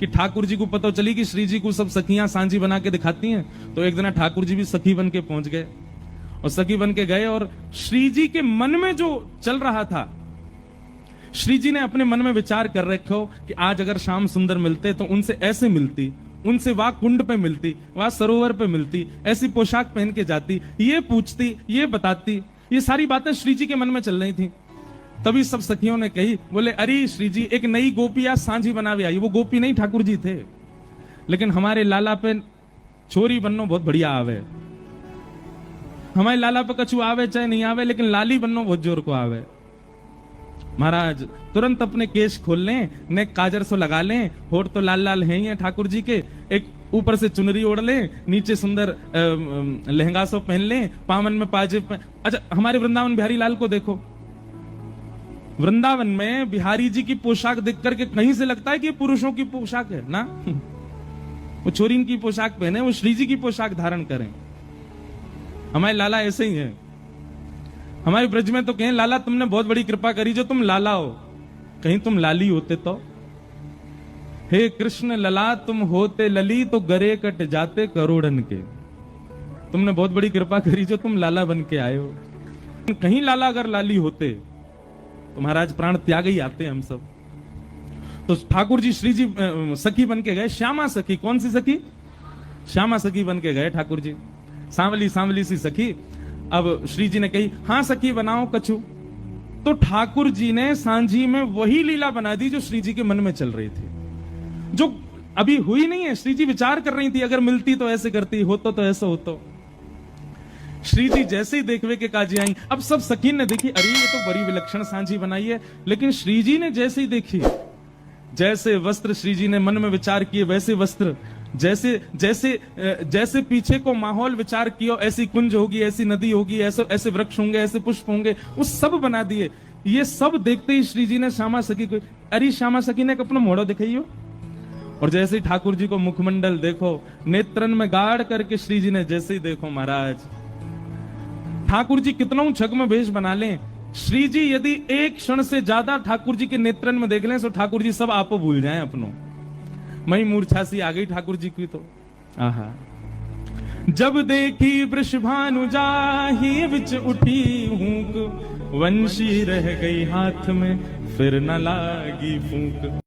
कि ठाकुर जी को पता चली कि श्री जी को सब सखियां सांझी बना के दिखाती हैं, तो एक दिन ठाकुर जी भी सखी बन के पहुंच गए और सखी बन के गए। और श्री जी के मन में जो चल रहा था, श्री जी ने अपने मन में विचार कर रखो कि आज अगर श्याम सुंदर मिलते तो उनसे ऐसे मिलती, उनसे वहां कुंड पे मिलती, वहां सरोवर पे मिलती, ऐसी पोशाक पहन के जाती, ये पूछती, ये बताती। ये सारी बातें श्री जी के मन में चल रही थी। तभी सब सखियों ने कही, बोले अरे श्री जी एक नई गोपी आज सांझी बनावे आई। वो गोपी नहीं ठाकुर जी थे, लेकिन हमारे लाला पे छोरी बननो बहुत बढ़िया आवे। हमारे लाला पे कछु आवे चाहे नहीं आवे, लेकिन लाली बननो बहुत जोर को आवे। महाराज तुरंत अपने केश खोल लें, ने काजर सो लगा लें, होठ तो लाल लाल हैं ही ठाकुर जी के, एक ऊपर से चुनरी ओढ़ लें, नीचे सुंदर लहंगा सो पहन लें, पामन में पाजेब। अच्छा हमारे वृंदावन बिहारी लाल को देखो, वृंदावन में बिहारी जी की पोशाक देख करके कहीं से लगता है कि ये पुरुषों की पोशाक है ना। वो छोरीन की पोशाक पहने, वो श्री जी की पोशाक धारण करें। हमारे लाला ऐसे ही है। हमारे ब्रज में तो कहें लाला तुमने बहुत बड़ी कृपा करी जो तुम लाला हो, कहीं तुम लाली होते तो। हे कृष्ण लला तुम होते लली तो गरे कट जाते करोड़न के। तुमने बहुत बड़ी कृपा करी जो तुम लाला बन के आए हो। कहीं लाला अगर लाली होते तो महाराज प्राण त्याग ही आते हम सब। तो ठाकुर जी श्री जी सखी बन के गए, श्यामा सखी। कौन सी सखी? श्यामा सखी बन के गए ठाकुर जी, सांवली सांवली सी सखी। अब श्री जी ने कही हाँ सखी बनाओ कछु। तो ठाकुर जी ने सांझी में वही लीला बना दी जो श्री जी के मन में चल रही थी, जो अभी हुई नहीं है। श्री जी विचार कर रही थी, अगर मिलती तो ऐसे करती, होता तो ऐसा होता। श्री जी जैसे ही देखवे के काजी आई। अब सब सखी ने देखी, अरे ये तो बड़ी विलक्षण सांझी बनाई है। लेकिन श्री जी ने जैसे ही देखी, जैसे वस्त्र श्री जी ने मन में विचार किए वैसे वस्त्र, जैसे जैसे जैसे पीछे को माहौल विचार किया, ऐसी कुंज होगी, ऐसी नदी होगी, ऐसे ऐसे वृक्ष होंगे, ऐसे पुष्प होंगे, वो सब बना दिए। ये सब देखते ही श्री जी ने श्यामा सखी को, अरे श्यामा सखी ने अपना मोड़ो दिखाइयो। और जैसे ही ठाकुर जी को मुखमंडल देखो, नेत्रन में गाड़ करके श्री जी ने जैसे ही देखो महाराज, ठाकुर जी कितना छग में भेष बना लें, श्री जी यदि एक क्षण से ज्यादा ठाकुर जी के नेत्रन में देख लें तो ठाकुर जी सब आपको भूल जाएं अपनों। मई मूर्छा सी आ गई ठाकुर जी की तो। आहा जब देखी वृषभानु जाहि विच उठी हूक, वंशी रह गई हाथ में फिर न लागी फूंक।